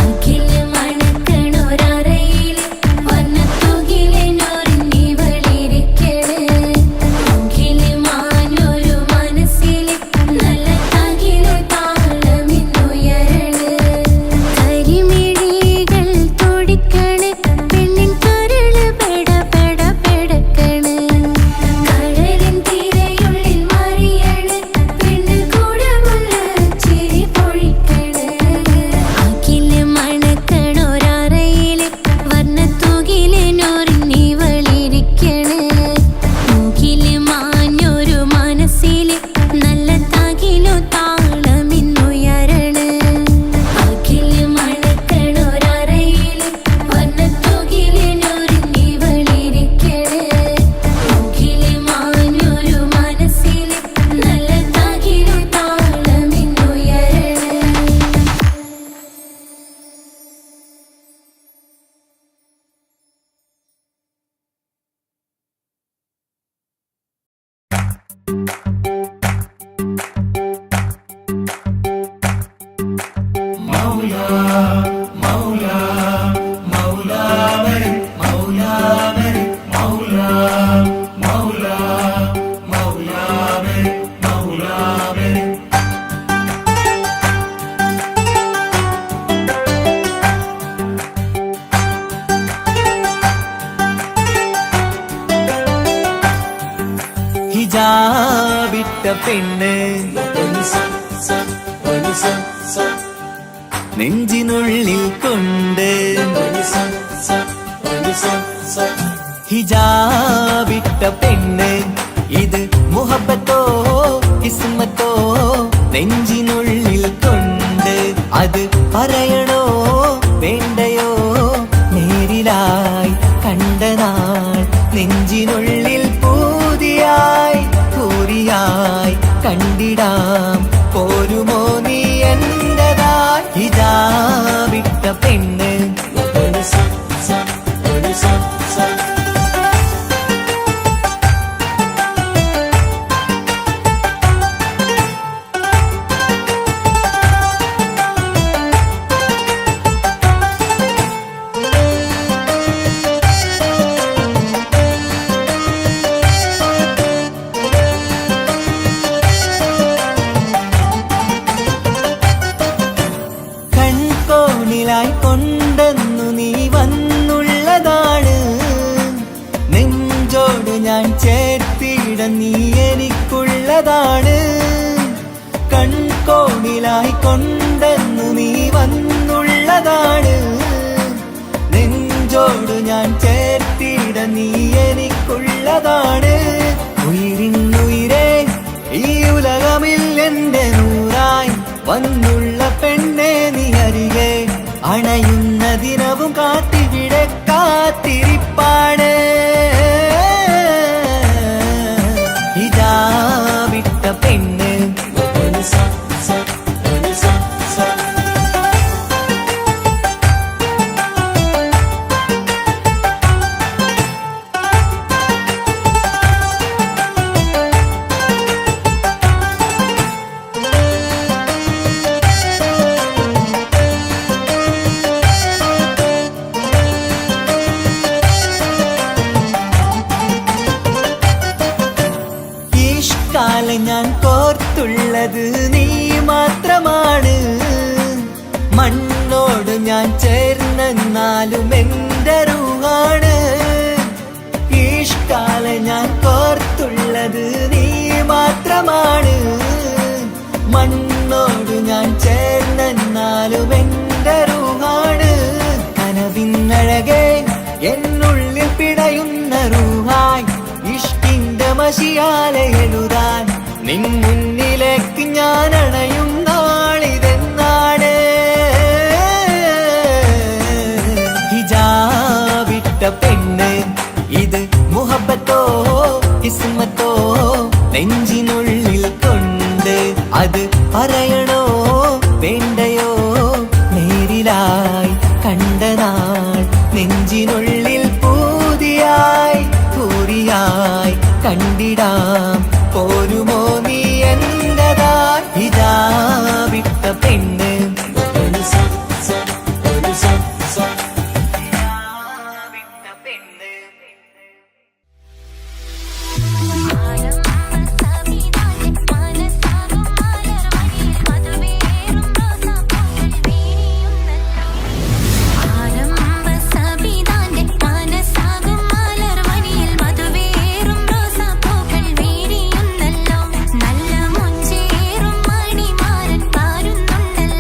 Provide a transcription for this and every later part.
അഖില മണക്കണൊരറയിൽ വർണ്ണത്തുകിലെന്നൊരിഞ്ഞി വളി ഹിജാബിട്ട പെണ്ണ് നെഞ്ചിനുള്ളിൽ കൊണ്ട് ഹിജാബിട്ട പെണ്ണ് ഇത് മുഹബത്തോ കിസ്മത്തോ നെഞ്ചിനുള്ളിൽ കൊണ്ട് അത് പറയണോ വേണ്ടയോ നേരിലായി കണ്ട നാൾ നെഞ്ചിനുള്ളിൽ പൂതിയായി കൂറിയായി കണ്ടിടാം പോരുമോ നീ എന്റേതായി ഹിജാബിട്ട പെണ്ണ് കൊണ്ടെന്നു നീ വന്നുള്ളതാണ് നെഞ്ചോട് ഞാൻ ചേർത്തിട നീ എനിക്കുള്ളതാണ് കൺകോണിലായി കൊണ്ടെന്നു നീ വന്നുള്ളതാണ് നെഞ്ചോട് ഞാൻ ചേർത്തിട നീ എനിക്കുള്ളതാണ് ഉയിരിന്നുയിരേ ഈ ഉലകമിൽ എന്റെ നൂറായി വന്നുള്ള പെണ്ണെ നീ അരികെ അണയുന്ന ദിനവും കാത്തിവിടെ കാത്തിരിപ്പാണ് ഹിജാബിട്ട പെണ്ണ് കാലം ഞാൻ കോർത്തുള്ളത് നീ മാത്രമാണ് മണ്ണോട് ഞാൻ ചേർന്നെന്നാലും എന്റെ റൂഹാണ് ഈഷ്കാലം ഞാൻ കോർത്തുള്ളത് നീ മാത്രമാണ് മണ്ണോട് ഞാൻ ചേർന്നെന്നാലും എന്റെ റൂഹാണ് കനവിന്നഴകെ എന്നുള്ളിൽ പിടയുന്ന റൂഹായി ഇഷ്കിന്റെ മഷിയാലെ എഴുതാൻ നിൻ മുന്നിലേക്ക് ഞാൻ അണയും നാളിതെന്നാണ് ഹിജാബിട്ട പെണ്ണ് ഇത് മുഹബത്തോ കിസ്മത്തോ നെഞ്ചിനുള്ളിൽ കൊണ്ട് അത് പറയണോ വേണ്ടയോ നേരിലായി കണ്ട നാൾ നെഞ്ചിനുള്ളിൽ പൂതിയായി കൂറിയായി കണ്ടിടാം പോരുമോ നീ എന്റേതായി ഹിജാബിട്ട പെണ്ണ് നല്ല മുഞ്ചേറും മണിമാരൻ പാരുന്നുണ്ടല്ലോ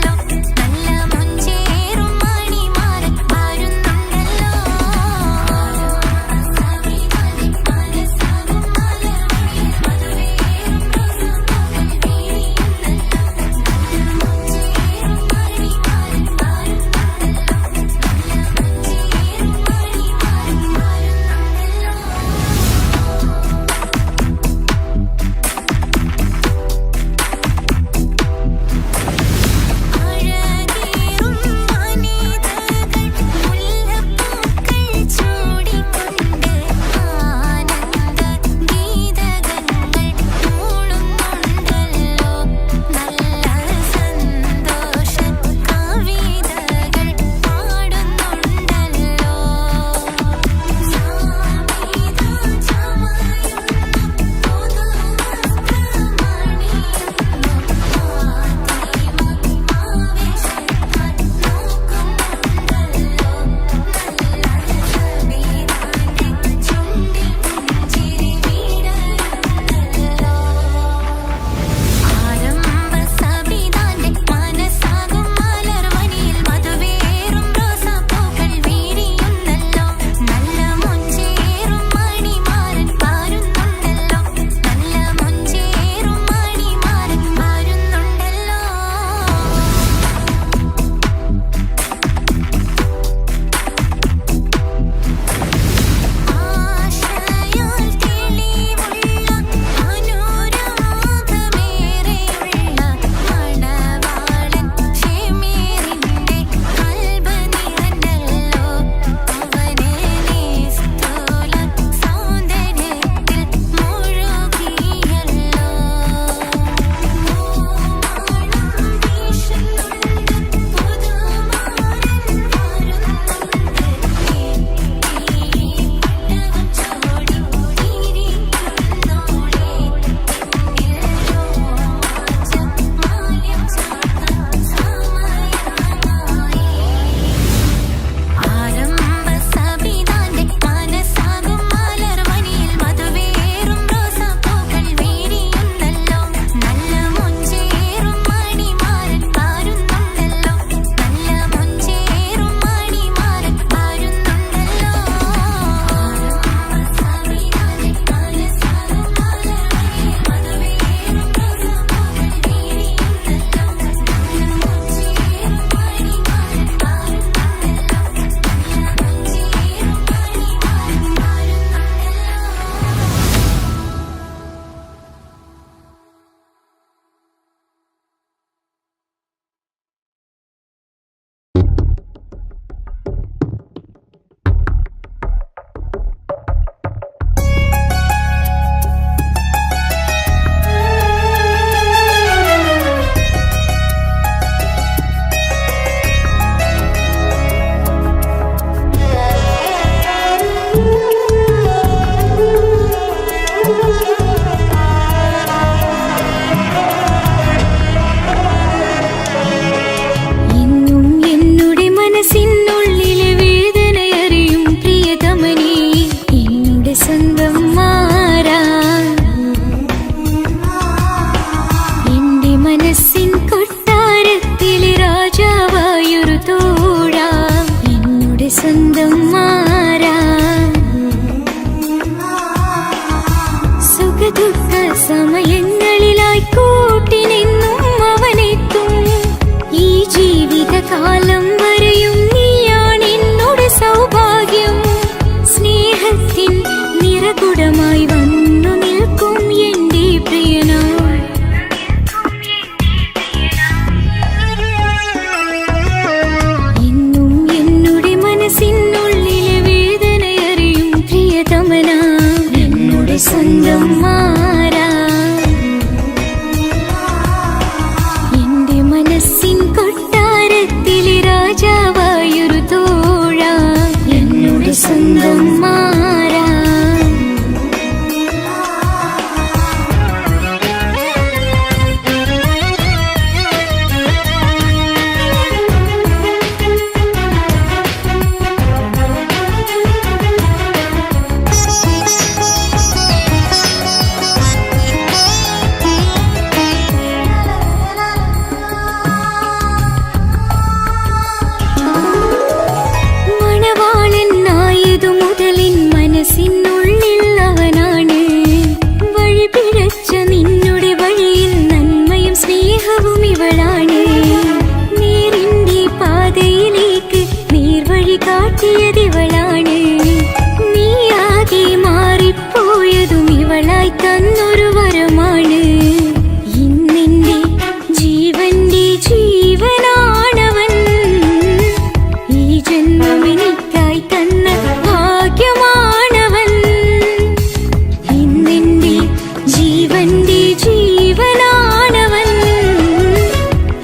ജീവനാണവൻ.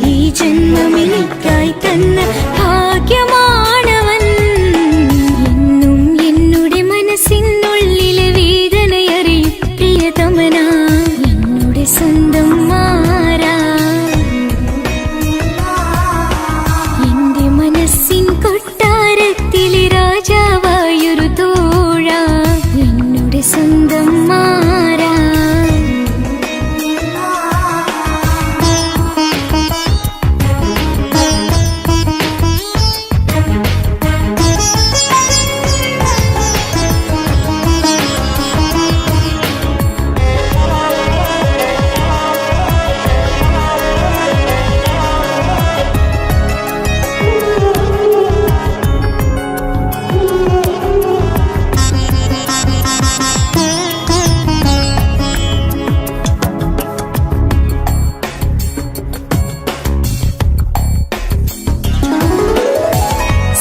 ഈ ജന്മമെനിക്കായി തന്ന ഭാഗ്യമാണവൻ. എന്നും എന്നുടെ മനസ്സിനുള്ളിലെ വേദനയറിയും പ്രിയതമനാ, എന്നുടെ സ്വന്തം മാറാ. എന്റെ മനസ്സിൻ കൊട്ടാരത്തിലെ രാജാവായൊരു തോഴ, എന്നുടെ സ്വന്തം മാറാ.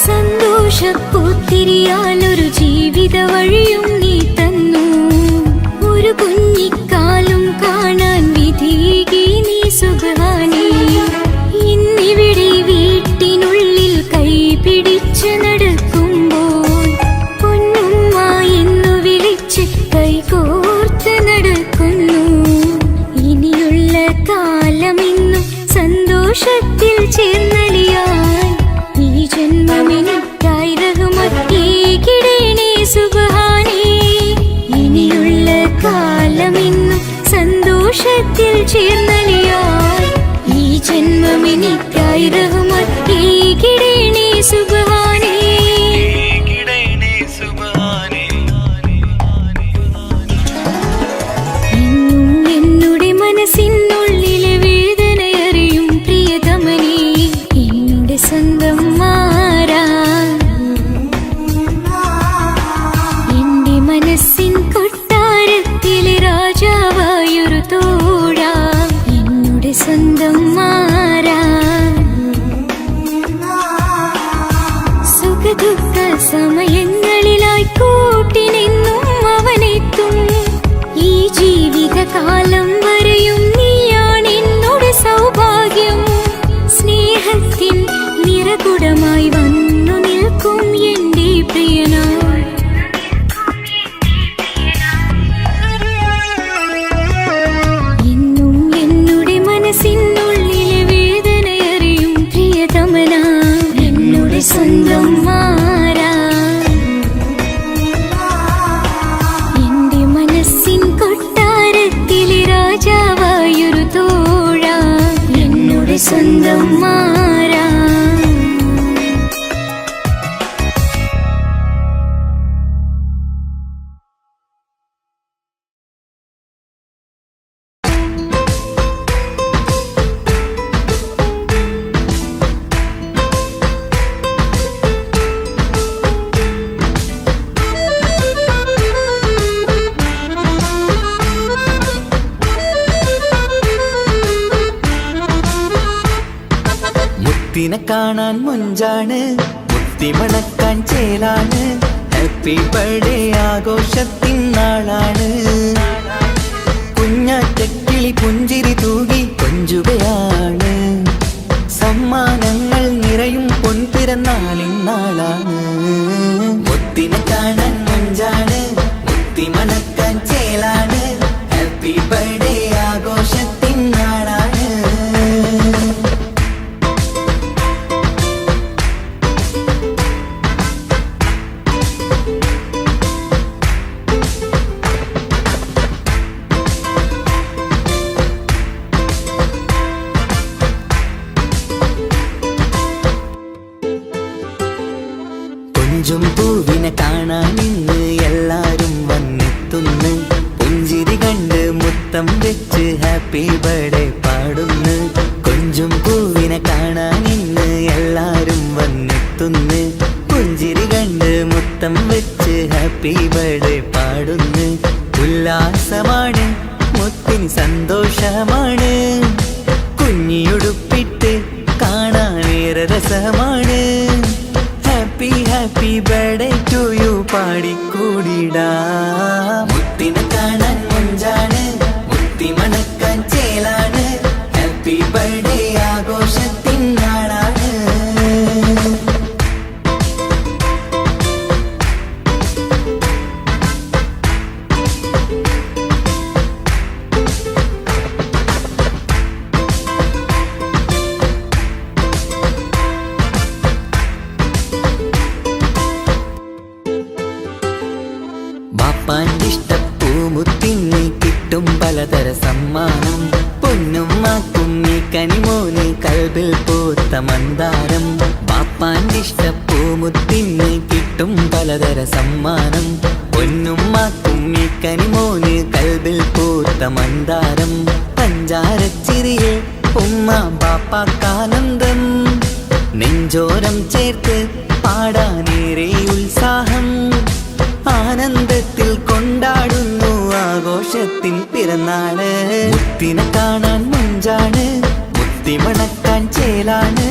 സന്തോഷപ്പൂത്തിരിയാലൊരു ജീവിത വഴിയും നീ തന്നു. ഒരു കുഞ്ഞിക്കാലും കാണാൻ വിധികി നീ സുബ്ഹാനേ. ഇന്നിവിടെ വീട്ടിനുള്ളിൽ കൈ പിടിച്ച് നടക്കുമ്പോൾ പൊന്നുമ്മ എന്നു വിളിച്ച് കൈകോർത്ത് നടക്കുന്നു. ഇനിയുള്ള കാലമെന്നും സന്തോഷത്തിൽ ചേർന്നലിയാൻ ഈ ജന്മമെനിക്കായി റഹ്മത്തേകിടേണേ സുബ്ഹാനേ. ഇനിയുള്ള കാലമെന്നും സന്തോഷത്തിൽ ചേർന്നലിയാൻ ഈ ജന്മമെനിക്കായി റഹ്മത്തേകിടേണേ സുബ്ഹാനേ. എന്നും എന്നുടെ മനസ്സിനുള്ളിലെ വേദനയറിയും പ്രിയതമനേ, എന്നുടെ സ്വന്തം മാറാ. എന്റെ മനസ്സിൻ കൊട്ടാരത്തിലെ രാജാവായൊരു തോഴ, എന്നുടെ സ്വന്തം മാറാ. സുഖദുഃഖ സമയങ്ങളിലായി കൂട്ടിനെന്നും അവനെത്തും. ഈ ജീവിതകാലം വരെയും നീയാണ് എന്നോട് സൗഭാഗ്യം. സ്നേഹത്തിൻ നിറകുടമായി വന്നു നിൽക്കും എന്റെ പ്രിയനാ. എന്നും എന്നുടെ മനസ്സിനുള്ളിലെ വേദനയറിയും പ്രിയതമനാ, എന്നുടെ സ്വന്തം മാറാ. എന്റെ മനസ്സിൻ കൊട്ടാരത്തിലെ രാജാവായൊരു തോഴ, എന്നുടെ സ്വന്തം മാറാ. മുത്തിനെ കാണാൻ മുഞ്ചാണ്, മുത്തി മണക്കാൻ ചേലാണ്. Happy birthday ആഘോഷത്തിൻ നാളാണ്. കുഞ്ഞാറ്റക്കിളി പുഞ്ചിരി തൂകി കൊഞ്ചുകയാണ്. സമ്മാനങ്ങൾ നിറയും പൊൻപിറന്നാളിൻ നാളാണ്. മുത്തിനെ കാണാൻ മുഞ്ചാണ്, മുത്തി മണക്കാൻ ചേലാണ്. Happy birthday ആഘോഷത്തിൻ നാളാണ്. കൊഞ്ചും പൂവിനെ കാണാൻ ഇന്ന് എല്ലാരും വന്നെത്തുന്നു. പുഞ്ചിരി കണ്ട് മുത്തം വെച്ച് ഹാപ്പി ബർത്ത്ഡേ പാടുന്നു. കൊഞ്ചും പൂവിനെ കാണാൻ ഇന്ന് എല്ലാരും വന്നെത്തുന്നു. പുഞ്ചിരി കണ്ട് മുത്തം വെച്ച് ഹാപ്പി ബർത്ത്ഡേ പാടുന്നു. ഉല്ലാസമാണ്, മുത്തിന് സന്തോഷമാണ്. കുഞ്ഞിയുടുപ്പിട്ട് കാണാനേറെ രസമാണ്. Happy happy birthday to you പാടിക്കൂടിടാ. മുത്തിനെ കാണാൻ മുഞ്ചാണ്, മുത്തി മണക്കാൻ ചേല പലതര സമ്മാനം. പൊന്നുമ്മാക്കും ഈ കനിമോന് കൽബിൽ പൂത്ത മന്ദാരം. ബാപ്പാന്റെ ഇഷ്ടപ്പൂമുത്തിന് കിട്ടും പലതര സമ്മാനം. പൊന്നുമ്മാക്കും ഈ കനിമോന് കൽബിൽ പൂത്ത മന്ദാരം. പഞ്ചാരച്ചിരിയെ ഉമ്മ ബാപ്പാക്കാനന്ദം. നെഞ്ചോരം ചേർത്ത് പാടാനേറെ ഉത്സാഹം. ആനന്ദത്തിൽ കൊണ്ടാടുന്നു ആഘോഷത്തിൻ പിറന്നാള്. മുത്തിനെ കാണാൻ മുഞ്ചാണ്, മുത്തി മണക്കാൻ ചേലാണ്.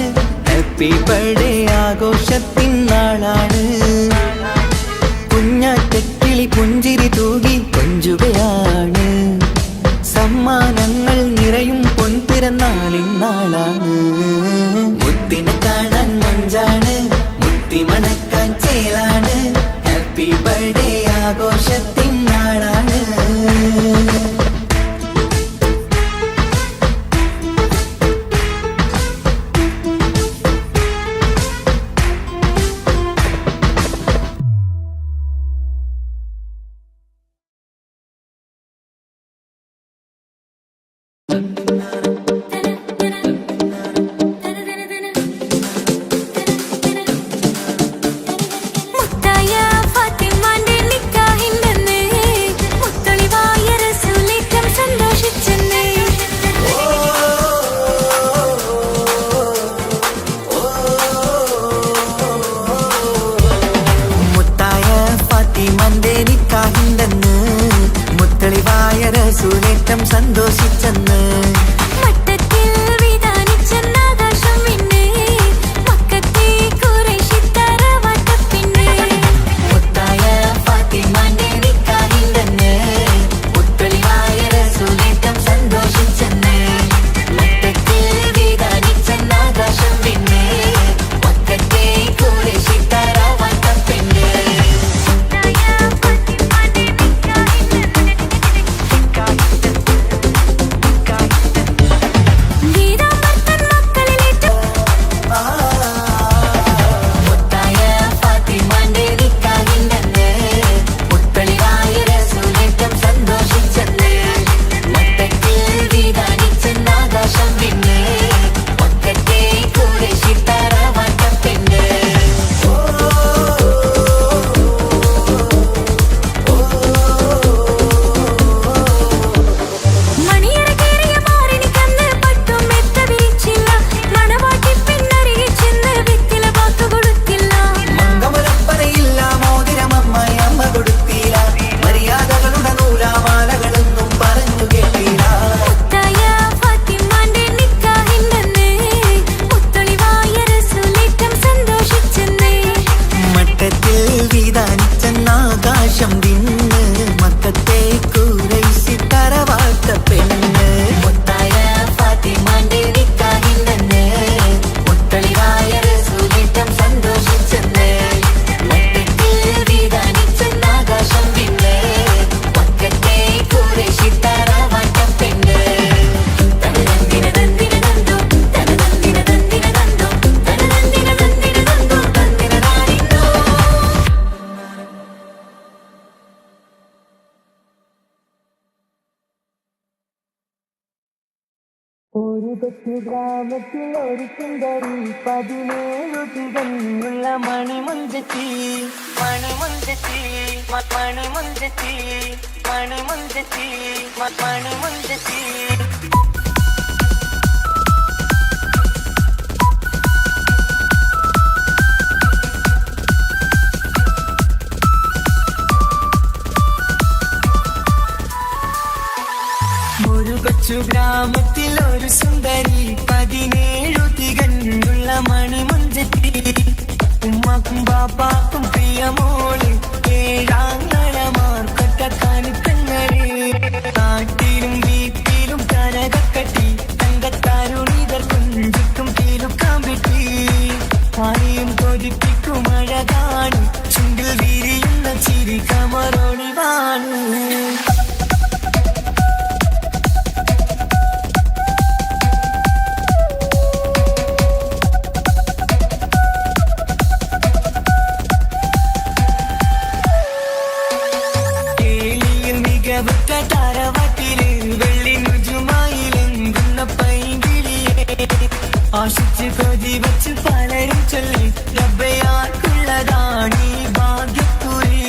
Happy birthday ആഘോഷത്തിൻ നാളാണ്. കുഞ്ഞാറ്റക്കിളി പുഞ്ചിരി തൂകി കൊഞ്ചുകയാണ്. സമ്മാനങ്ങൾ നിറയും പൊൻപിറന്നാളിൻ നാളാണ്. മുത്തിനെ കാണാൻ മുഞ്ചാണ്, മുത്തി മണക്കാൻ ചേലാണ്. Happy birthday ആഘോഷത്തിൻ നാളാണ്. സുലേറ്റം സന്തോഷിച്ചെന്ന് മട്ടത്തിൽ വിധാനിച്ചെന്നാകാശം പിന്നെ മക്കത്തെ ഖുറൈശിത്തറ വട്ടപ്പിന്നെ മുത്തായ ഫാത്തിമാന്റെ നിക്കാഹിണ്ടെന്ന് മുത്തളിവായ സുലേറ്റം സന്തോഷിച്ചെന്ന് മട്ടത്തിൽ വിധാനിച്ചെന്നാകാശം പിന്നെ മക്കത്തെ ഖുറൈശിത്തറ വട്ടപ്പിന്നെ ഒരു കൊച്ചു ഗ്രാമത്തിൽ ഒരു സുന്ദരി 17 തികഞ്ഞുള്ള മണിമുഞ്ചത്തി മണിമുഞ്ചത്തി മണിമുഞ്ചത്തി മണിമുഞ്ചത്തി മണിമുഞ്ചത്തി കൊച്ചു ഗ്രാമത്തിൽ ഒരു സുന്ദരി 17 തികഞ്ഞുള്ള മണിമുഞ്ചത്തി. ഉമ്മാക്കും ബാപ്പാക്കും പ്രിയമോള് 7 കാണിക്കങ്ങള്. നാട്ടിലും വീട്ടിലും കനകക്കട്ടി തങ്കത്താരുണിതർ കുഞ്ചിക്കും കീലുക്കാൻ വിട്ടി. ആരെയും കൊതിപ്പിക്കും അഴകാണ് ചുണ്ടിൽ വിരിയുന്ന ചിരി കമറൊളിവാണ്. മികവുറ്റ ആശിച്ച് കൊതി വച്ച് പലരും ചൊല്ലി റബ്ബയാർക്കുള്ളതാണ് ഈ ഭാഗ്യക്കുറി.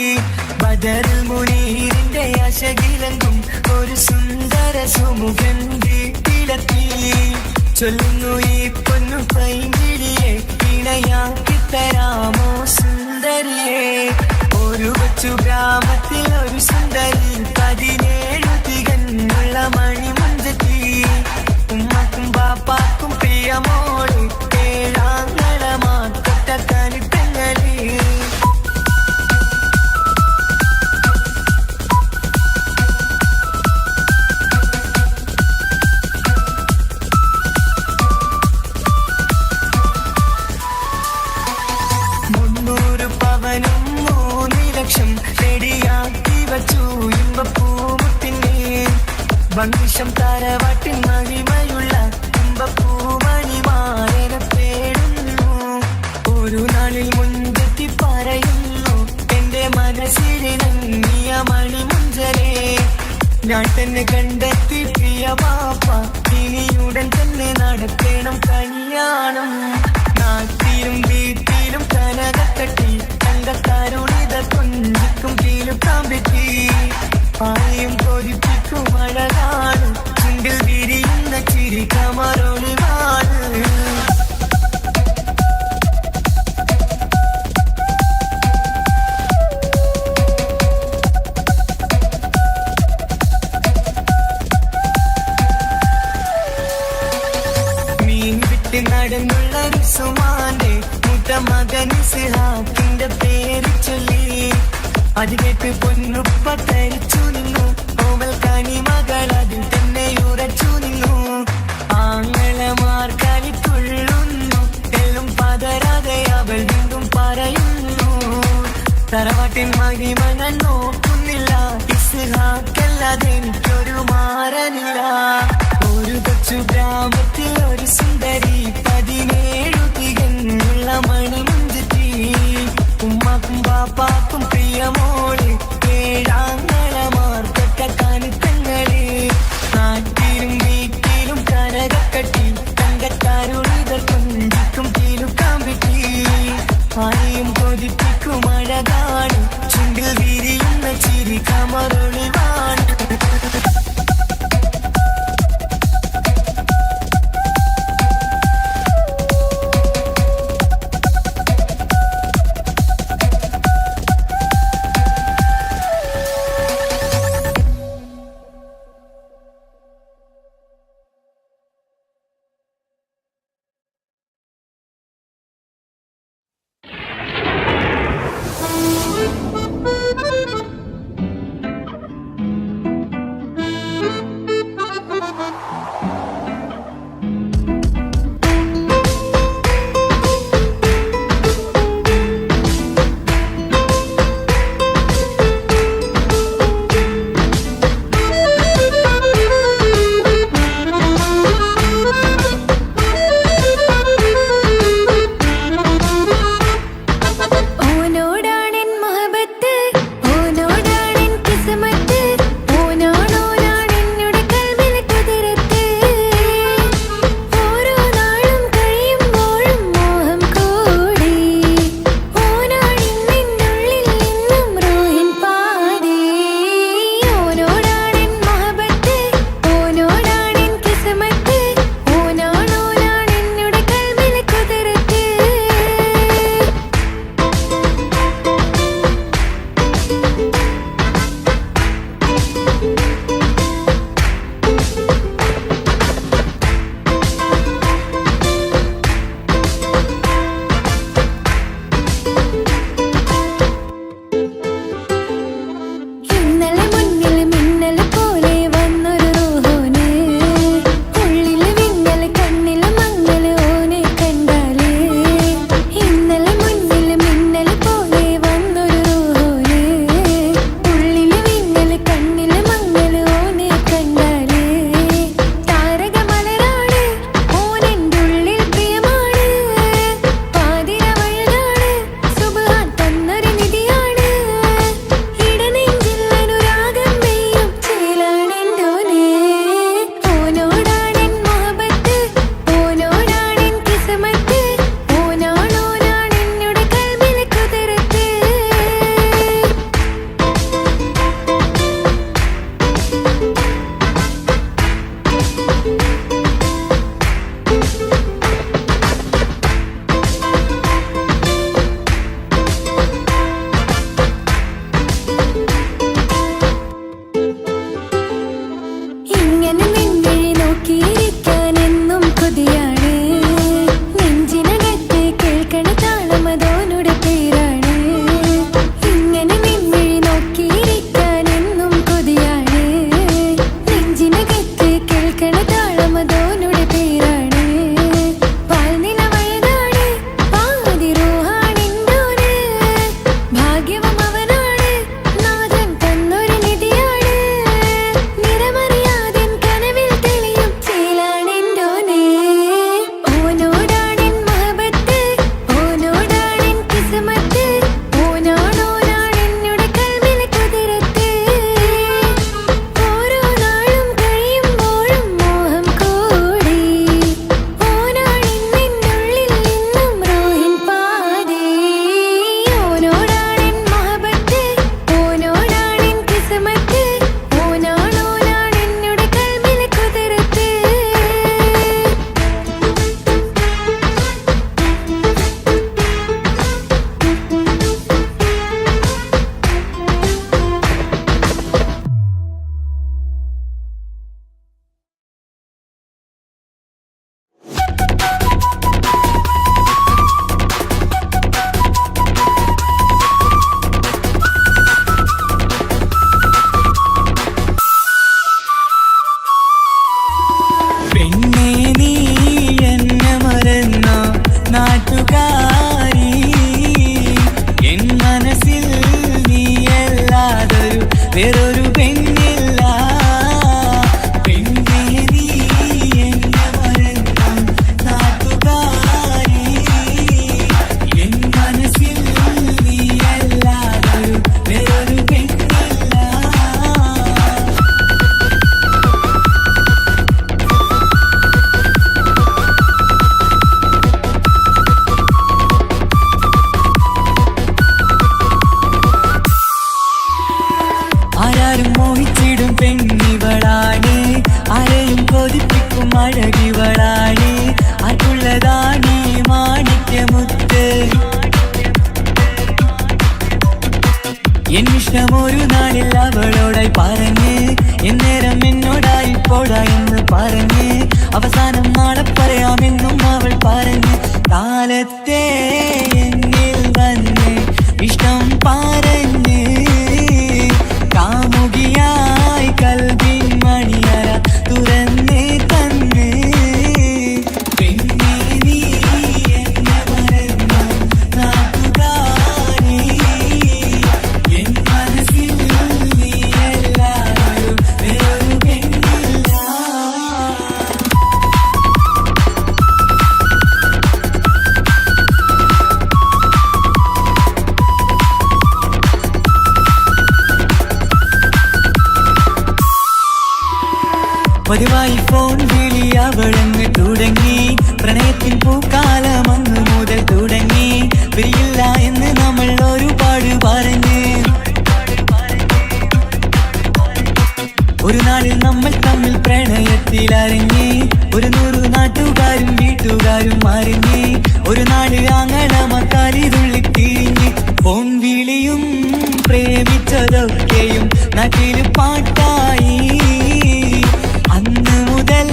ബദറുൽ മുനീറിന്റെ ആശകിലെങ്കും ഒരു സുന്ദര സുമുഖൻ വീട്ടിലെത്തി. ചൊല്ലുന്നു ഈ പൊന്നു പൈങ്കിളിയെ ഇണയാക്കി തരാമോ സുന്ദരിയെ. ഒരു കൊച്ചു ഗ്രാമത്തിൽ ഒരു സുന്ദരി 17 തികഞ്ഞുള്ള മണിമുഞ്ചത്തി. ഉമ്മക്കും ബാപ്പാക്കും പ്രിയമോള് 7 പെങ്ങളി. പവനും 3 ലക്ഷം റെഡിയാക്കി വച്ചു ഇമ്പപ്പൂമുട്ടിനെ. വംശം തറവാട്ടിൻ മഹിമയുള്ള ഇമ്പപ്പൂമണിമാരനെ പേടുന്നു. ഒരു നാളിൽ മുൻപെത്തി പറയുന്നു എന്റെ മനസ്സിലിണങ്ങിയ മണിമുഞ്ചനെ. ഞാൻ തന്നെ കണ്ടെത്തി പ്രിയ പാപ്പ, ഇനിയുടൻ തന്നെ നടത്തണം കല്യാണം. നാട്ടിലും വീട്ടിലും കനകക്കട്ടി തങ്കക്കാരുണിത കൊഞ്ചിക്കും കീലുക്കാൻ പറ്റി. ആരെയും കൊതിപ്പിക്കും അഴകാണ് ചുണ്ടിൽ വിരിയുന്ന ചിരി കമറൊളിവാണ്. നടന്നുള്ള റുസുമാന്റെ മുത്ത മകൻ ഇസ്ഹാഖിന്റെ പേര് ചൊല്ലി. അത് കേട്ട് പൊന്നുപ്പ തരിച്ചു നിന്നു. ഓമൽ കനി മകൾ അതിൽ തന്നെ ഉറച്ചു നിന്നു. ആങ്ങളമാർ കളിത്തുള്ളുന്നു. എല്ലാം പതരാതെ അവൾ വീണ്ടും പറയുന്നു. തറവാട്ടിൻ മഹിമ ഞാൻ നോക്കുന്നില്ല. ഇസ്ഹാഖല്ലാതെ എനിക്കൊരു മാറനില്ല. ഒരു കൊച്ചു ഗ്രാമത്തിൽ ഒരു സുന്ദരി 17 തികഞ്ഞുള്ള മണിമുഞ്ചത്തി. ഉമ്മാക്കും ബാപ്പാക്കും പ്രിയമോള് 7 പെങ്ങളി. നാട്ടിലും വീട്ടിലും കനകക്കട്ടി തങ്കക്കാരുണിത കൊഞ്ചിക്കും കീലുക്കാൻ പറ്റി. ആരെയും കൊതിപ്പിക്കും അഴകാണ് ചുണ്ടിൽ വിരിയുന്ന ചിരി കമറൊളിവാണ്. അഴകിവളാണ് ആർക്കുള്ളതാണീ മാണിക്യമുത്ത് എന്നിഷ്ടം ഒരു നാളിൽ അവളോടായി പറഞ്ഞ് എന്നേരം എന്നോടായി പോടാ എന്ന് പറഞ്ഞ് അവസാനം നാളെ പറയാമെന്നും അവൾ പറഞ്ഞ് കാലത്തെ എന്നിൽ വന്ന് ഇഷ്ടം പറഞ്ഞ് കാമുകിയായി കൽവിൻ മണിയറ തുറന്ന് തന്ന് പിന്നെ നീ എന്നെ മറന്നു നാട്ടുകാരി എൻ മനസ്സിൽ നീ എല്ലാവരും വേറൊരു പെണ്ണില്ല. പതിവായി ഫോൺ വിളി അവളങ്ങ് തുടങ്ങി പ്രണയത്തിൻ പൂക്കാലം അന്ന് മുതൽ തുടങ്ങി പിരിയില്ല എന്ന് നമ്മൾ ഒരുപാട് പറഞ്ഞ് ഒരു നാളിൽ നമ്മൾ തമ്മിൽ പ്രണയത്തിലറിഞ്ഞ് 100 നാട്ടുകാരും വീട്ടുകാരും അറിഞ്ഞ് ഒരു നാട് ആങ്ങളമക്കാലിതുള്ളി തിരിഞ്ഞ് ഫോൺ വിളിയും പ്രേമിച്ചതൊക്കെയും നാട്ടിൽ പാട്ടായി അന്ന് മുതൽ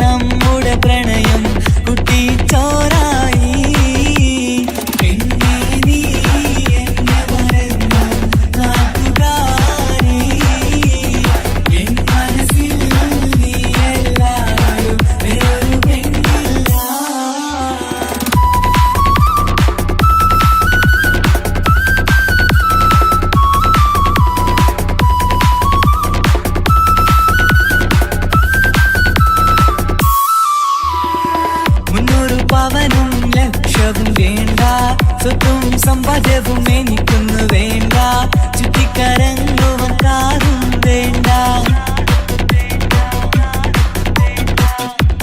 നമ്മുടെ പ്രണയം കുട്ടിച്ചോറായി പിന്നെ നീ എന്നെ മറന്നു നാട്ടുകാരി എൻ മനസ്സിൽ നീ എല്ലാവരും വേറൊരു പെണ്ണില്ല. പവനും ലക്ഷവും വേണ്ട സ്വത്തും സമ്പാദ്യവും എനിക്കൊന്നു വേണ്ട ചുറ്റിക്കറങ്ങുവാൻ കാറും വേണ്ട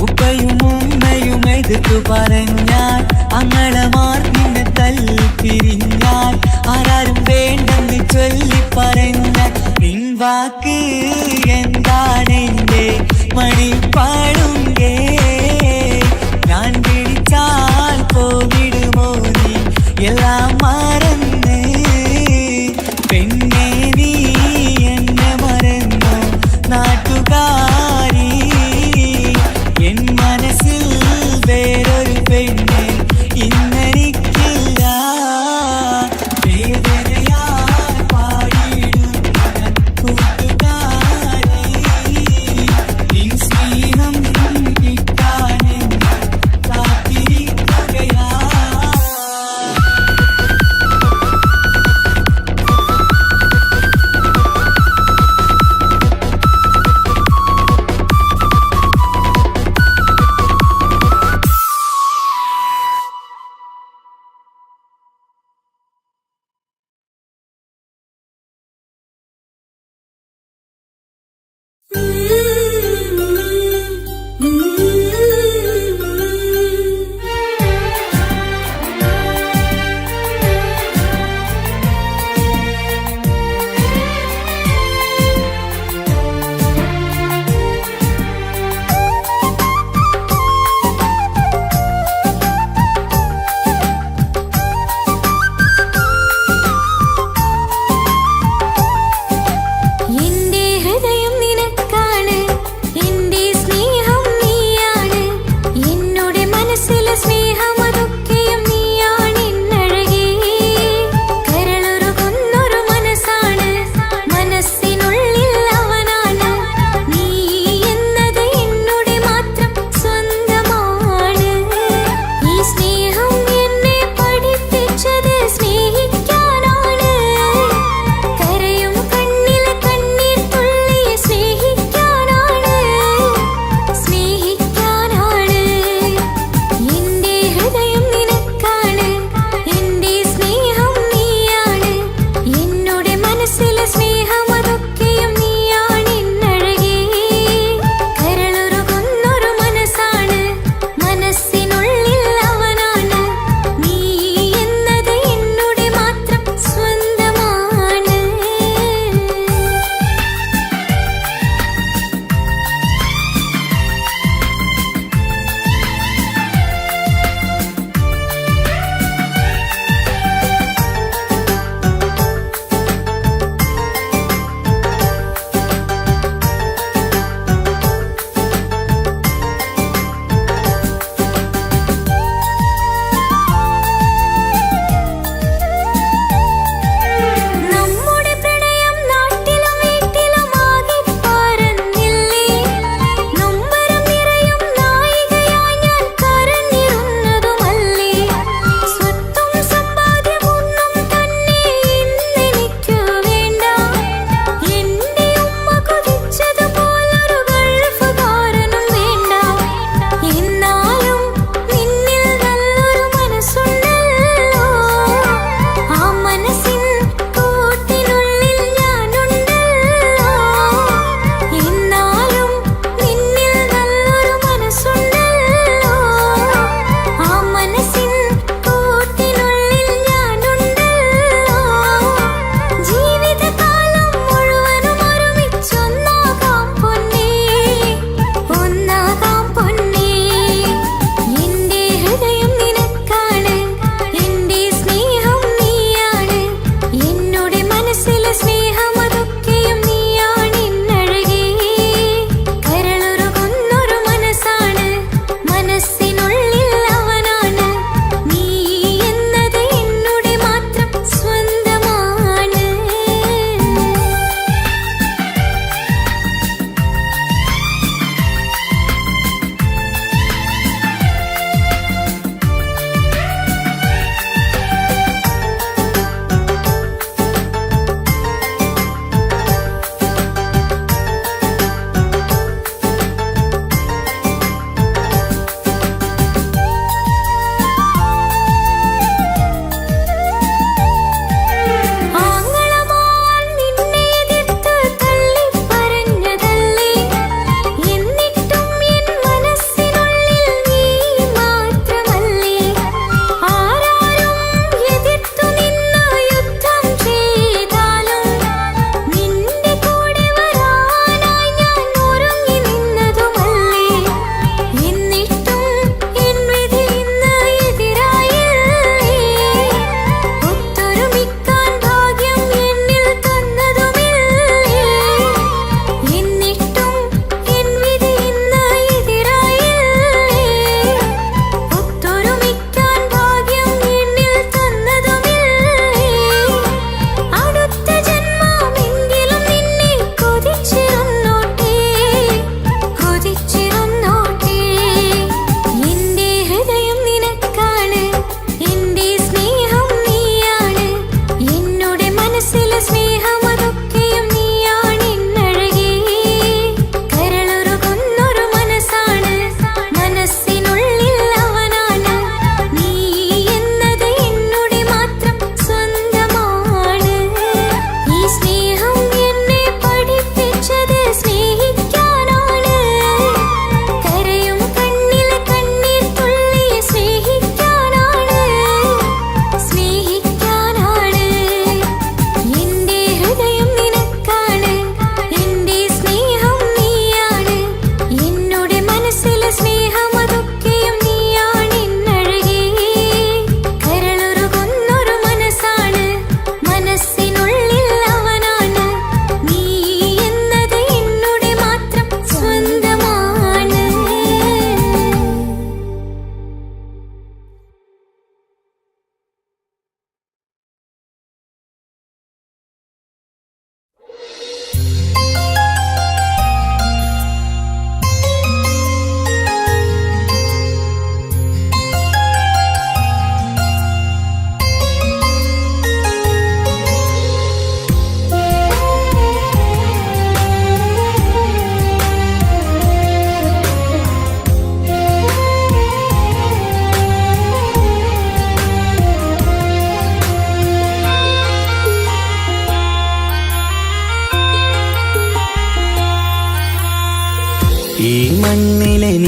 ഉപ്പയും ഉമ്മയും എതിർത്തു പറഞ്ഞാൽ അങ്ങളമാർ നിന്നെ തല്ലി പിരിഞ്ഞാൽ ആരാരും വേണ്ടെന്ന് ചൊല്ലി പറഞ്ഞാൽ നിൻ വാക്ക് എന്താണെന്റെ മണിപ്പാടുങ്കേ ഞാൻ വിളിച്ചാൽ പോവിടുമോ നീ എല്ലാം മറന്ന് പെണ്ണെ നീ എന്നെ മറന്നു നാട്ടുകാരി എൻ മനസ്സിൽ വേറൊരു പെണ്ണ് ഇന്നെനിക്കില്ല വേദനയാൽ പാടിയിടുന്ന കൂട്ടുകാരി നിൻ സ്നേഹം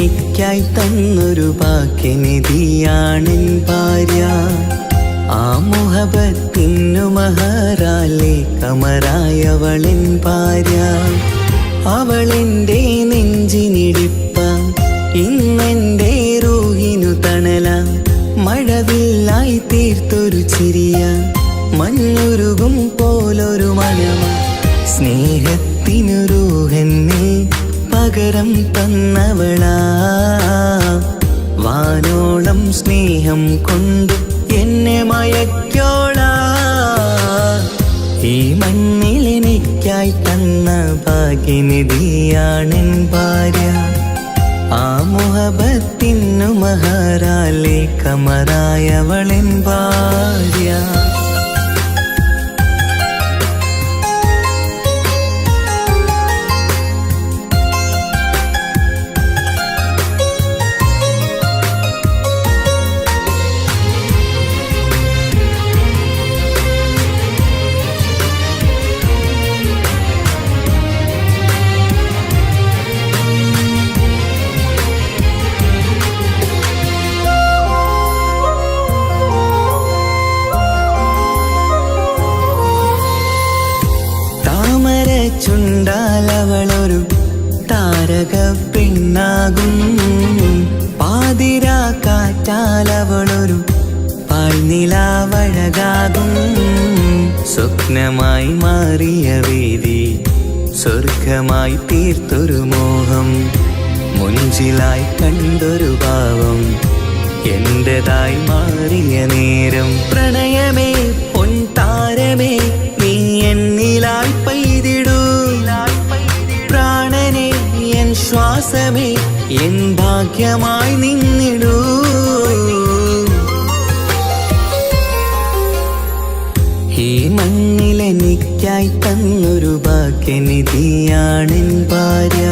മണ്ണിലെനിക്കായി തന്നൊരു ഭാഗ്യനിധിയാണെൻ ഭാര്യ. ആ മുഹബത്തിനു മഹറാലെ കമറായവളെൻ ഭാര്യ. അവളെൻ്റെ നെഞ്ചിനിടിപ്പ, ഇന്നെൻ്റെ റൂഹിനു തണല. മഴവില്ലായി തീർത്തൊരു ചിരിയ, മഞ്ഞുരുകും പോലൊരു മനമ. സ്നേഹത്തിനു റൂഹെന്നെ പകരം തന്നവളാ. വാനോളം സ്നേഹം കൊണ്ട് എന്നെ മയക്കോളാ. ഈ മണ്ണിലെനിക്കായി തന്ന ഭാഗ്യനിധിയാണെൻ ഭാര്യ. ആ മുഹബത്തിനു മഹറാലെ കമറായവളെൻ ഭാര്യ. ചുണ്ടാലവളൊരു താരക പെണ്ണാകും. പാതിരാ കാറ്റാലവളൊരു പാൽനിലാവഴകാകും. സ്വപ്നമായി മാറിയ വേദി സ്വർഗമായി തീർത്തൊരു മോഹം. മുഞ്ചിലായി കണ്ടൊരു ഭാവം എന്റേതായി മാറിയ നേരം. പ്രണയമേ പൊൻതാരമേ നീ എന്നിലായി പെയ്തിടൂ. പ്രാണനെ എൻ ശ്വാസമേ എൻ ഭാഗ്യമായി നിന്നിടൂ. ഈ മണ്ണിലെനിക്കായി തന്നൊരു ഭാഗ്യനിധിയാണെൻ ഭാര്യ.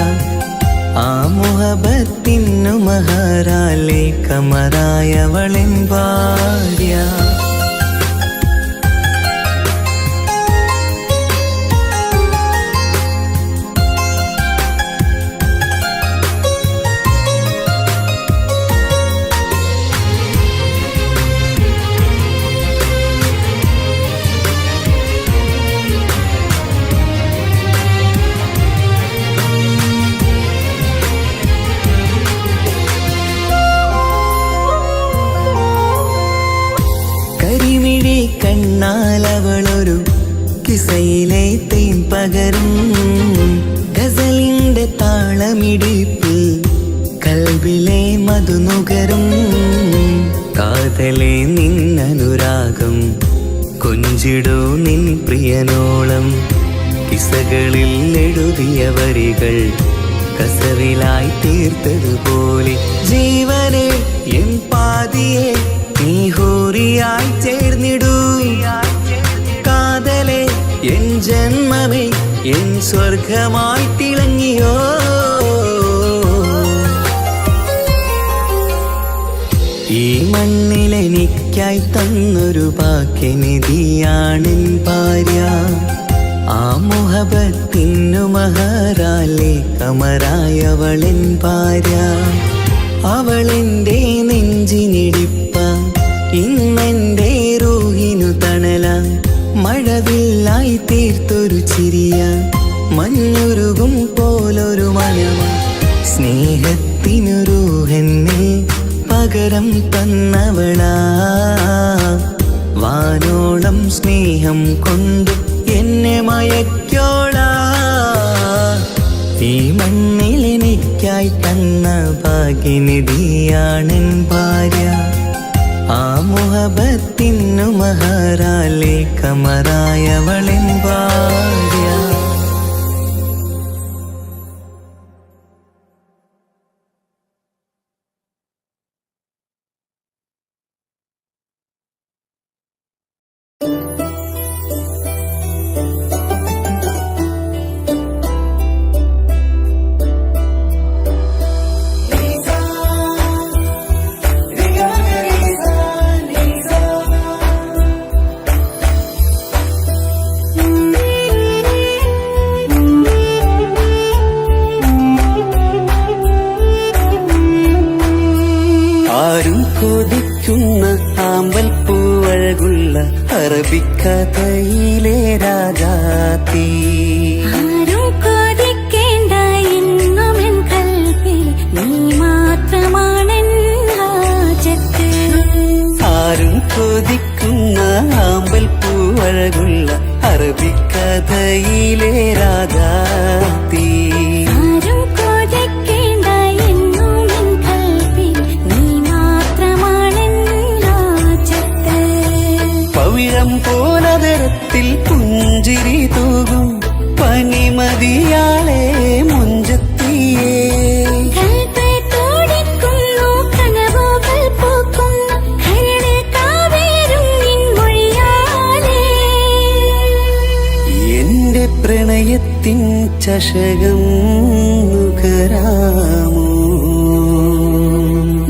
ആ മുഹബത്തിനു മഹറാലെ കമറായവളെൻ ഭാര്യ. കണ്ണാലവളൊരു കിസയിലെ തേൻ പകരും. ഗസലിന്റെ താളമിടിപ്പിൽ കൽബിലെ മധുനുകരും. കാതലെ നിന്നനുരാഗം കൊഞ്ചിടൂ നിൻ പ്രിയനോളം. കിസകളിൽ എഴുതിയ വരികൾ കസവിലായി തീർത്തതുപോലെ. ജീവനെ എൻ പാതിയെ നീ ഹൂറിയായി ചേർന്നിടൂ. കാതലെ എൻ ജന്മമേ എൻ സ്വർഗമായി തിളങ്ങിയോ. ഈ മണ്ണിലെനിക്കായി തന്നൊരു ഭാഗ്യനിധിയാണെൻ ഭാര്യ. ആ മുഹബത്തിനു മഹറാലെ കമറായവളെൻ ഭാര്യ. അവളെൻ്റെ നെഞ്ചിനിടിപ്പ, ഇന്നെൻ്റെ റൂഹിനു തണല. മഴവില്ലായി തീർത്തൊരു ചിരിയ, മഞ്ഞുരുകും പോലൊരു മനമ. സ്നേഹത്തിനു റൂഹെന്നെ പകരം തന്നവളാ. വാനോളം സ്നേഹം കൊണ്ട് എന്നെ മയക്കോളാ. ഈ മണ്ണിലെനിക്കായി തന്ന ഭാഗ്യനിധിയാണെൻ ഭാര്യ. ആ മുഹബത്തിനു മഹറാലെ കമറായവളെൻ ഭാര്യ. കൊതിക്കുന്ന ആമ്പൽ പൂവഴകുള്ള അറബിക്കഥയിലെ രാജാത്തി. ആരും കൊതിക്കേണ്ട എന്നുമെൻ കൽവിൽ നീ മാത്രമാണെൻ ഹാജത്ത്. ആരും കൊതിക്കുന്ന ആമ്പൽ പൂവഴകുള്ള അറബിക്കഥയിലെ രാജാത്തി. ആരും കൊതിക്കേണ്ട എന്നുമെൻ കൽവിൽ നീ മാത്രമാണെൻ ഹാജത്ത്. പവിഴം പോലതരത്തിൽ പുഞ്ചിരി തൂകും പനിമതിയാളെ മുഞ്ചത്തിയേ. കൽബ് തുടിക്കുന്നു കനവുകൾ പൂക്കുന്നു കരളിൽ കാവേരും നിൻ മൊഴിയാലേ. എന്റെ പ്രണയത്തിൻ ചഷകം നുകരാമോ?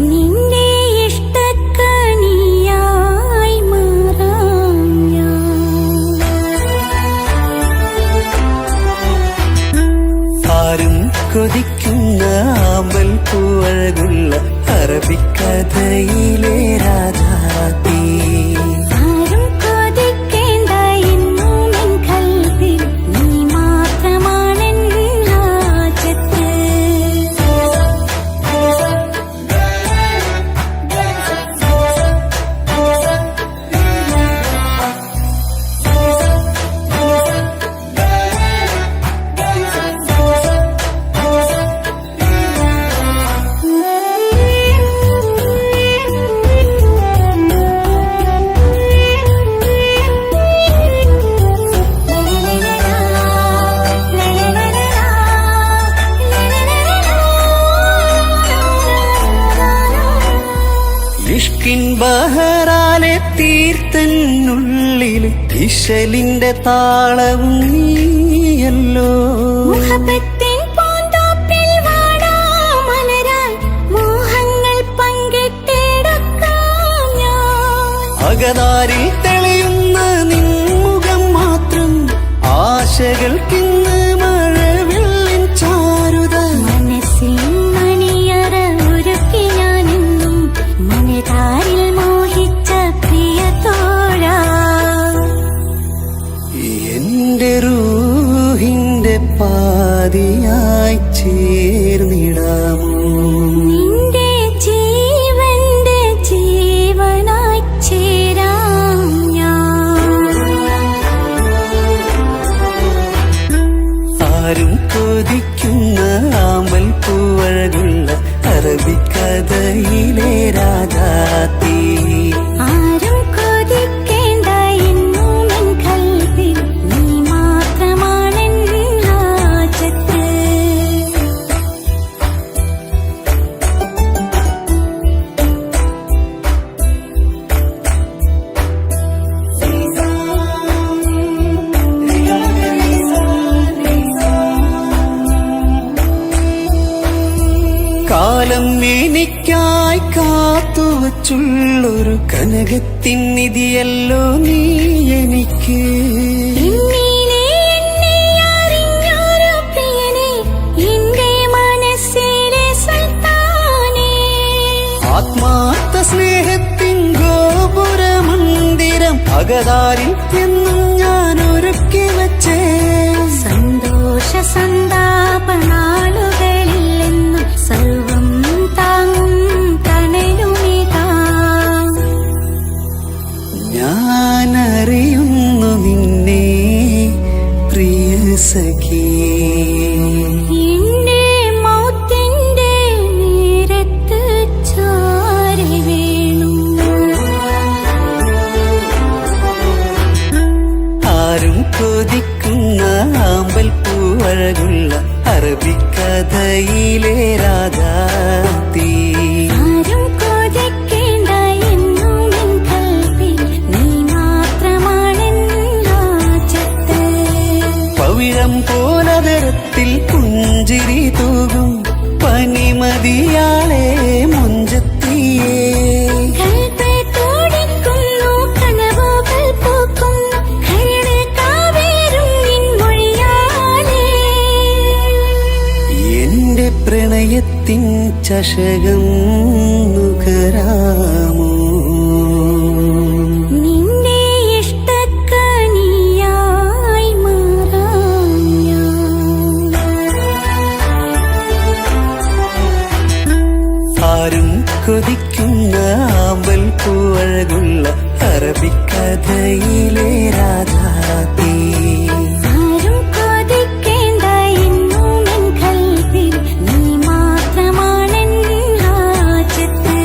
നിന്റെ ഇഷ്ടക്കനിയായി മാറാം ഞാൻ. ആരും കൊതിക്കുന്ന ആമ്പൽ പൂവഴകുള്ള അറബിക്കഥയിലെ രാജാത്തി. ആരും കൊതിക്കേണ്ട എന്നുമെൻ കൽവിൽ നീ മാത്രമാണെൻ ഹാജത്ത്. ഇഷ്കിൻ ബഹറാലെ തീർത്തന്നുള്ളിൽ ഇശലിന്റെ താളവും നീയല്ലോ. മുഹബത്തിൻ പൂന്തോപ്പിൽ വാടാമലരായി മോഹങ്ങൾ പങ്കിട്ടെടുക്കാം ഞാൻ. അകതാരിൽ തെളിയുന്ന നിൻമുഖം മാത്രം ആശകൾക്കിന്ന് മഴവില്ലിൻ ചാരുത. മനസ്സിൽ മണിയറ ഒരുക്കി ഞാനെന്നും മനതാരിൽ മോഹിച്ച പ്രിയ തോഴാ. എന്റെ റൂഹിന്റെ പാതിയായി ചേർന്നിടാമോ? നിന്റെ ജീവന്റെ ജീവനായി ചേരാം ഞാൻ. ആരും കൊതിക്കുന്ന ആമ്പൽ പൂവഴകുള്ള അറബിക്കഥയിലെ രാജാത്തി. ആരും കൊതിക്കേണ്ട എന്നുമെൻ കൽവിൽ നീ മാത്രമാണെൻ ഹാജത്ത്. കാലം എനിക്കായി കാത്തുവച്ചുള്ളൊരു കനകത്തിൻ നിധിയല്ലോ നീ എനിക്ക്. എന്നിലെ എന്നെ അറിഞ്ഞൊരു പ്രിയനെ എന്റെ മനസ്സിലെ സുൽത്താനേ. ആത്മാർത്ഥ സ്നേഹത്തിൻ ഗോപുര മന്ദിരം അകതാരിൽ എന്നും ഞാൻ ഒരുക്കി വച്ചേ. സന്തോഷ സന്താപ നാളുകളിൽ എന്നും സർവം താങ്ങും തണലുമിതാ. ഞാനറിയുന്നു നിന്നെ പ്രിയ സഖി. എന്റെ മൗത്തിന്റെ നേരത്ത് ചാരി വീണു. ആരും കൊതിക്കുന്ന ആമ്പൽ പൂവഴകുള്ള ചഷകം നുകരാമോ? നിന്റെ ഇഷ്ടക്കനിയായി മാറാം ഞാൻ. ആരും കൊതിക്കുന്ന ആമ്പൽ പൂവഴകുള്ള അറബിക്കഥയിലെ രാധാതീ. ആരും കൊതിക്കേണ്ട എന്നും എൻ കൽവിൽ നീ മാത്രമാണെൻ ഹാജത്ത്.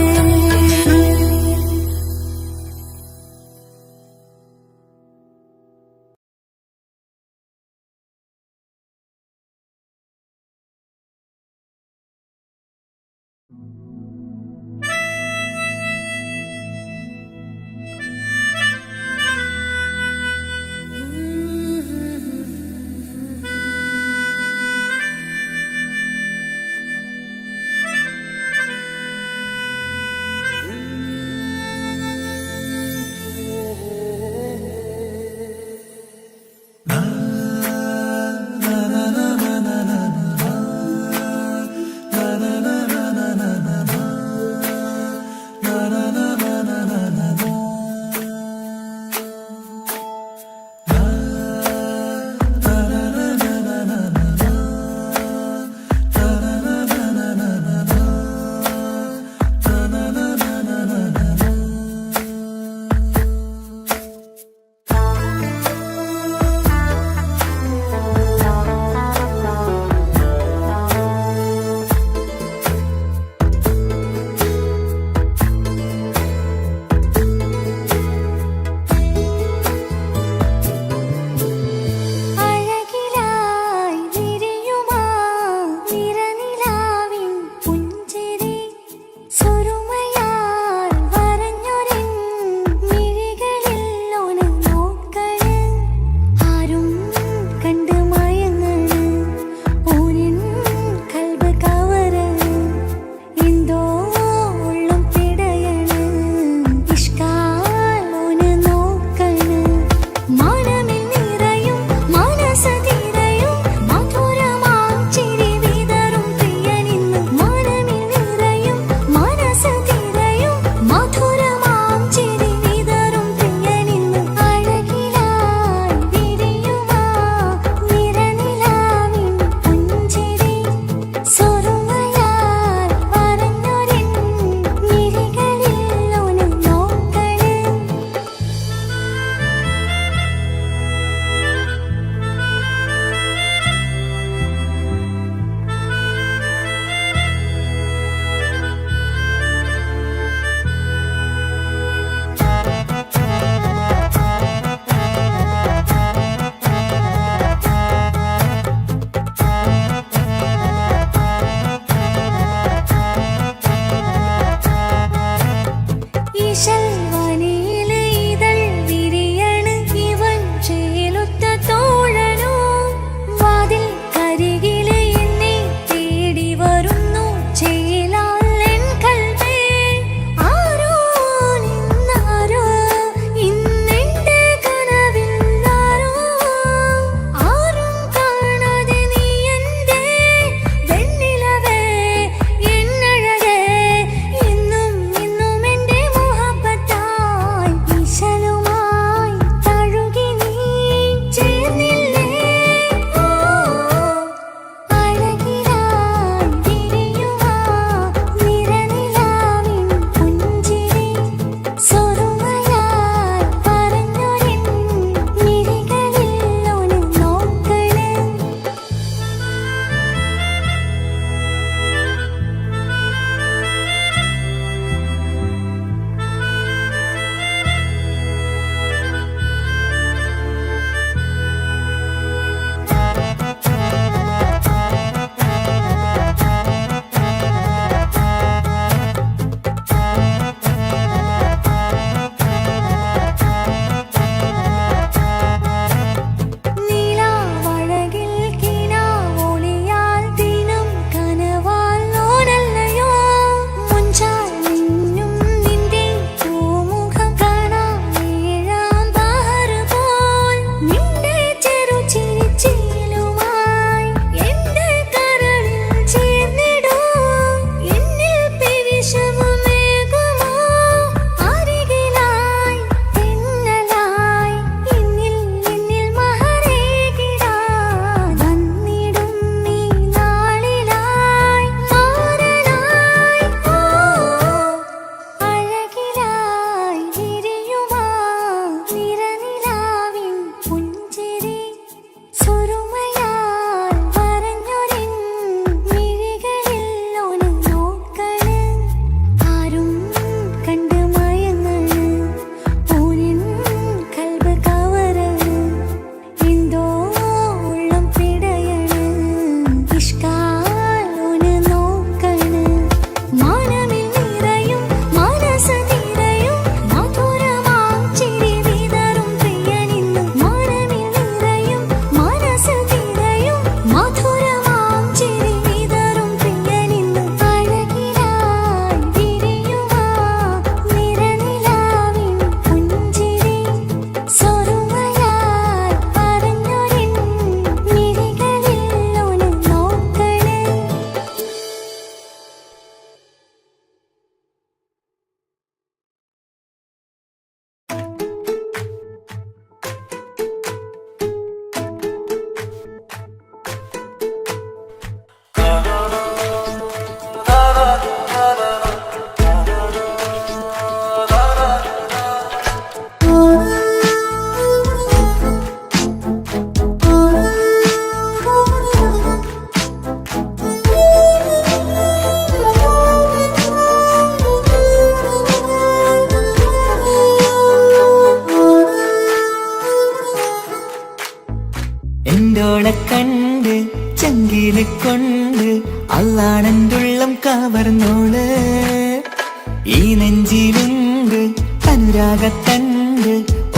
അനുരാഗത്തണ്ട്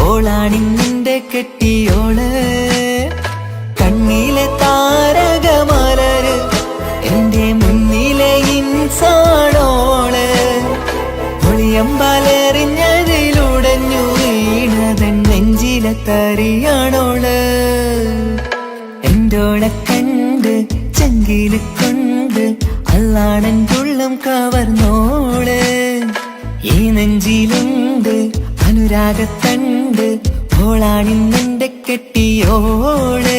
ഓളാണിന്നെന്റെ കെട്ടിയോള് കണ്ണിലെ താരകമലര് എന്റെ മുന്നിലെ ഇൻസാണോള് ഒളിയമ്പാലെറിഞ്ഞതിലുടഞ്ഞു വീണതൻ നെഞ്ചിലെ തരിയാണോള് എന്റോളെ കണ്ട് ചങ്കില് കൊണ്ട് അല്ലാണൻ ഉള്ളം കവർന്നോള് ഈ നെഞ്ചിലുണ്ട് അനുരാഗത്തണ്ട് ഓളാണിന്നെന്റെ കെട്ടിയോള്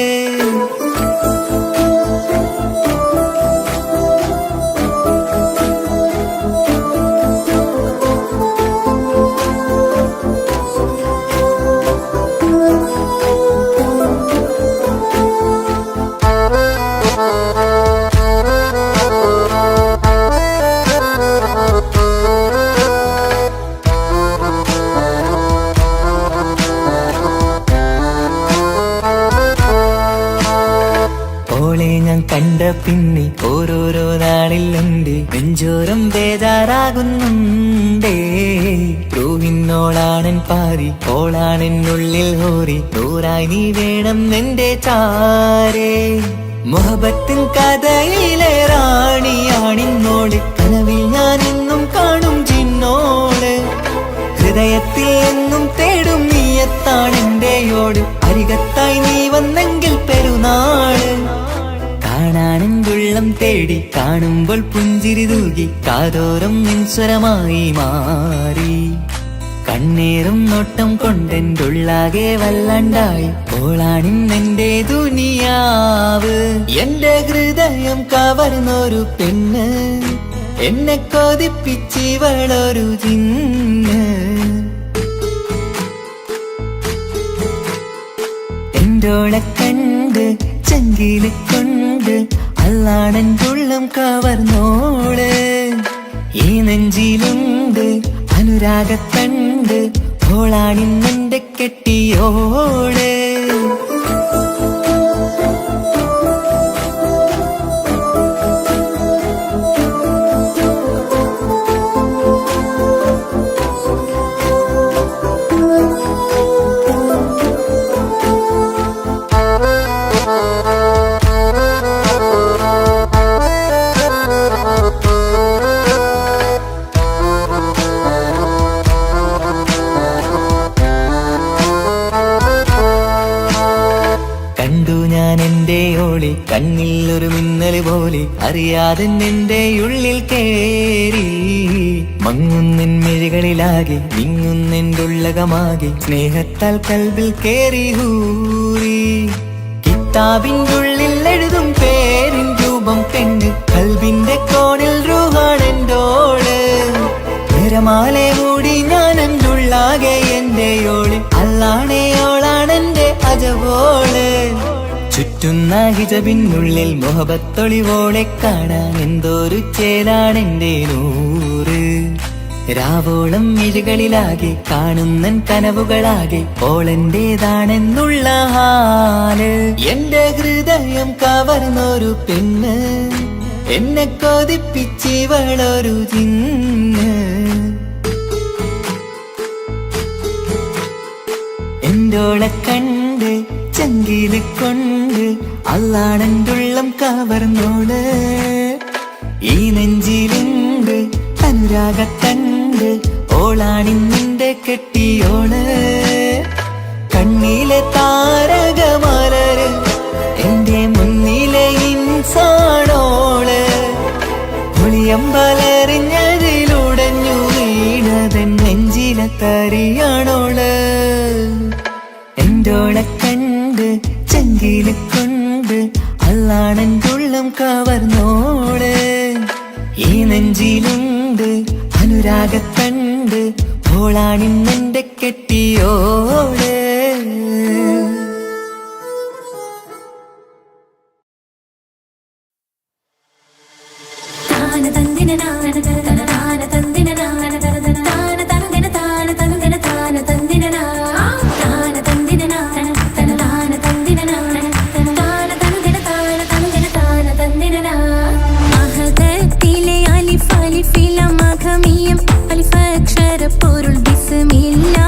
കണ്ട പിന്നെ ഓരോരോ നാളിലുണ്ട് നെഞ്ചോരം ബേജാറാകുന്നുണ്ടേ റൂഹിന്നോളാണൻ പാരി ഓളാണെന്നുള്ളിൽ ഹോറി നൂറായി നീ വേണം നിന്റെ ചാരേ മുഹബത്തിൻ കഥയിലെ റാണിയാണിന്നോട് കനവിൽ ഞാൻ എന്നും കാണും ജിന്നോട് ഹൃദയത്തിൽ എന്നും തേടും നീയത്താണെന്റെയോട് അരികത്തായി നീ വന്നെങ്കിൽ പെരുന്നാള് കാണാനെന്തുള്ളം തേടി കാണുമ്പോൾ പുഞ്ചിരി തൂകി കാതോരം നിൻസ്വരമായി മാറി കണ്ണേറും നോട്ടം കൊണ്ടെന്തുള്ളാകെ വല്ലാണ്ടായി ഓളാണിന്നെന്റെ ദുനിയാവ് എന്റെ ഹൃദയം കവർന്നൊരു പെണ്ണ് എന്നെ കൊതിപ്പിച്ചിവളൊരു ജിന്ന് എന്റോളെ കണ്ട് ചങ്കില് കൊണ്ട് അല്ലാണൻ ഉള്ളം കവർന്നോള് ഈ നെഞ്ചിലുണ്ട് അനുരാഗത്തണ്ട് ഓളാണിന്നെന്റെ കെട്ടിയോള് കണ്ണിൽ ഒരു മിന്നല് പോലെ അറിയാതെ നിന്റെ ഉള്ളിൽ കേറി മങ്ങുന്നിൻ മിഴികളിലാകെ വിങ്ങുന്നെന്റെ ഉള്ളകമാകെ സ്നേഹത്താൽ കൽബിൽ കേറി ഹൂറി കിതാബിന്റെ ഉള്ളിൽ എഴുതും പേരിൻ രൂപം പെണ്ണ് കൽബിന്റെ കോണിൽ റൂഹാണെന്തോള് നിരമാലെ മൂടി ഞാൻ എന്തുള്ളാകെ എന്റെ ഓള് അല്ലാണേയോളാണെന്റെ അജവോള് ചുറ്റുന്ന ഹിജബിനുള്ളിൽ മുഹബത്തൊളിവോളെ കാണാൻ എന്തോരു ചേലാണെന്റെ നൂറ് രാവോളം മിഴികളിലാകെ കാണുന്നൻ കനവുകളാകെ ഓളെന്റേതാണെന്നുള്ള ഹാല് എന്റെ ഹൃദയം കവർന്നൊരു പെണ്ണ് എന്നെ കൊതിപ്പിച്ചിവളൊരു ജിന്ന് എന്റോളെ കണ്ട് ചങ്കില് കൊണ്ട് അല്ലാണെന്തുള്ളം കവർന്നോള് ഈ നെഞ്ചിലുണ്ട് അനുരാഗത്തണ്ട് ഓളാണിന്നെന്റെ കെട്ടിയോള് കണ്ണിലെ താരകമലര് എന്റെ മുന്നിലെ ഇൻസാണോള് ഒളിയമ്പലെറിഞ്ഞതിലുടഞ്ഞു വീണതൻ നെഞ്ചിലെ തരിയാണോള് എന്റോളെ കണ്ട് ചങ്കില് കൊണ്ട് അല്ലാണെന്തുള്ളം കവർന്നോള് ഈ നെഞ്ചിലുണ്ട് അനുരാഗത്തണ്ട് ഓളാണിന്നെന്റെ കെട്ടിയോള് അലിഫില മഖമിയം അലിഫ അക്ഷര പൊരുൾ ബിസ്മില്ലാ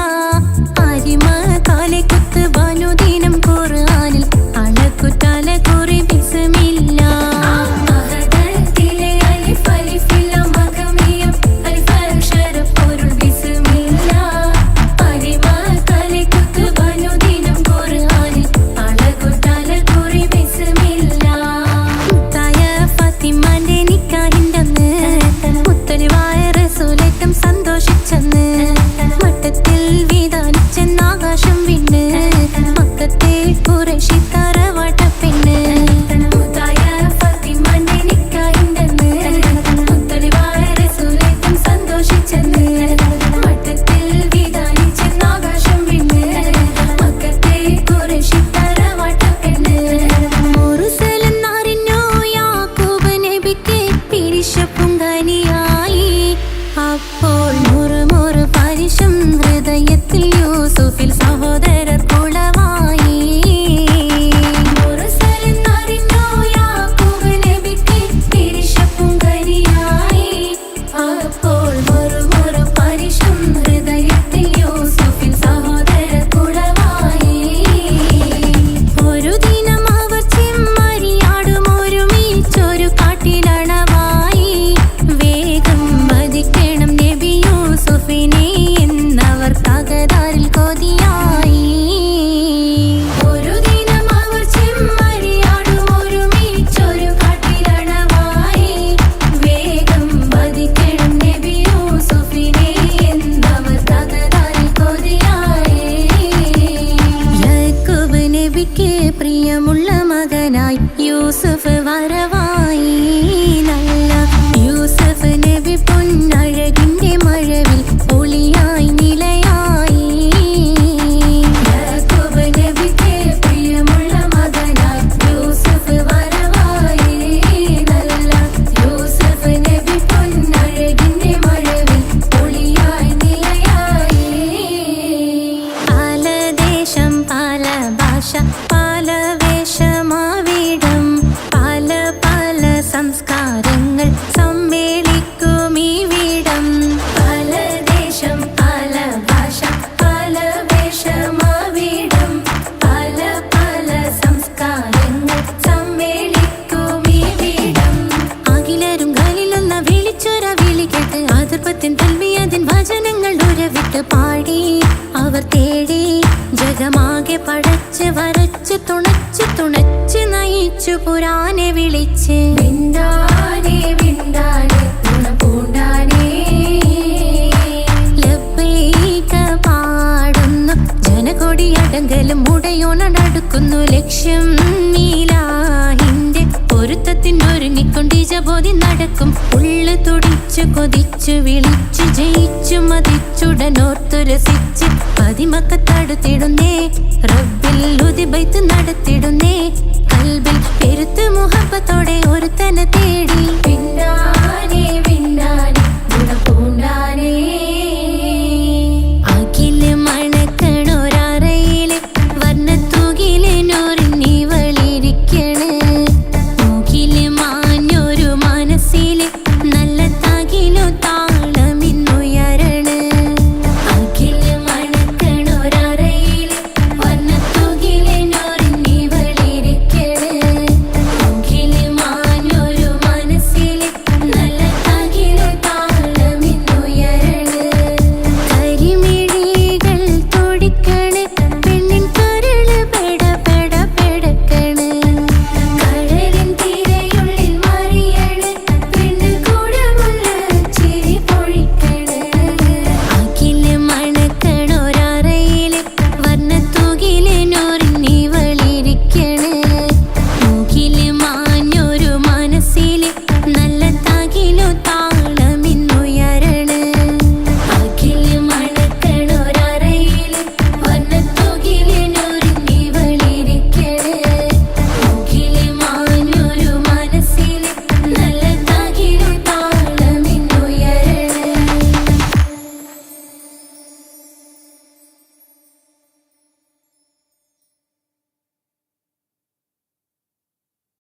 മറുമൊരു പരിശും ഹൃദയത്തിൽ യൂസുഫിൻ സഹോദര കുളമായി. ഒരു ദിനം അവർ ചെമ്മരിയാടും ഒരുമിച്ചൊരു കാട്ടിലണവായി. വേഗം വധിക്കണം നബി യൂസുഫിനെ എന്നവർ തകരാറിൽ കൊതിയായി. ഒരു ദിനം അവർ ചെമ്മരിയാടും ഒരുമിച്ചൊരു കാട്ടിലണവായി. വേഗം വധിക്കണം നബി യൂസുഫിനെ എന്നവർ തകരാറിൽ കൊതിയായി. യാക്കൂബ് നബിക്ക് പ്രിയമുള്ള മകനായി യൂസുഫ് വരവായി. നല്ല യൂസുഫ് നബി പൊന്നഴകിന്റെ മഴവിൽ ഒളിയായി നിലയായി. യാക്കൂബ് നബിക്ക് പ്രിയമുള്ള മകനായി യൂസുഫ് വരവായി. നല്ല യൂസുഫ് നബി പൊന്നഴകിന്റെ മഴവിൽ ഒളിയായി നിലയായി. പല ദേശം പല ഭാഷ പല വേഷമാവിടം പല പല സംസ്കാരങ്ങൾ സമ്മേളിക്കും ഈ വീടം. പല ദേശം പല ഭാഷ പല വേഷമാവിടം പല പല സംസ്കാരങ്ങൾ സമ്മേളിക്കും ഈ വീടം. അഖിലരും ഖലീലൊന്ന വിളിച്ചൊര വിളി കേട്ട് അതിർപ്പത്തിൻ തൽബിയത്തിൻ വചനങ്ങൾ ഉരവിട്ട് പാടി അവർ തേടി. ജഗമാകെ പടച്ച് വരച്ച് തുണച്ച് നയിച്ചു പുരാനെ വിളിച്ച്. വിണ്ടാനെ വിണ്ടാനെ തുണ പൂണ്ടാനെ ലബ്ബൈക പാടുന്നു ജനകൊടിയടങ്കലും ഉടയോണടുക്കുന്നു. ലക്ഷ്യം നീലാഹിന്റെ പൊരുത്തത്തിനൊരുങ്ങിക്കൊണ്ട് ജബോധി നടക്കും. ഉള്ളു തുടിച്ചു കൊതിച്ചു വിളിച്ചു ജയിച്ചു മതിച്ചുടനോർത്തു രസിച്ച് പതിമക്കത്തടുത്തിടുന്നേ റബ്ബിൽ ഉദിബൈത്ത് നടത്തിടും.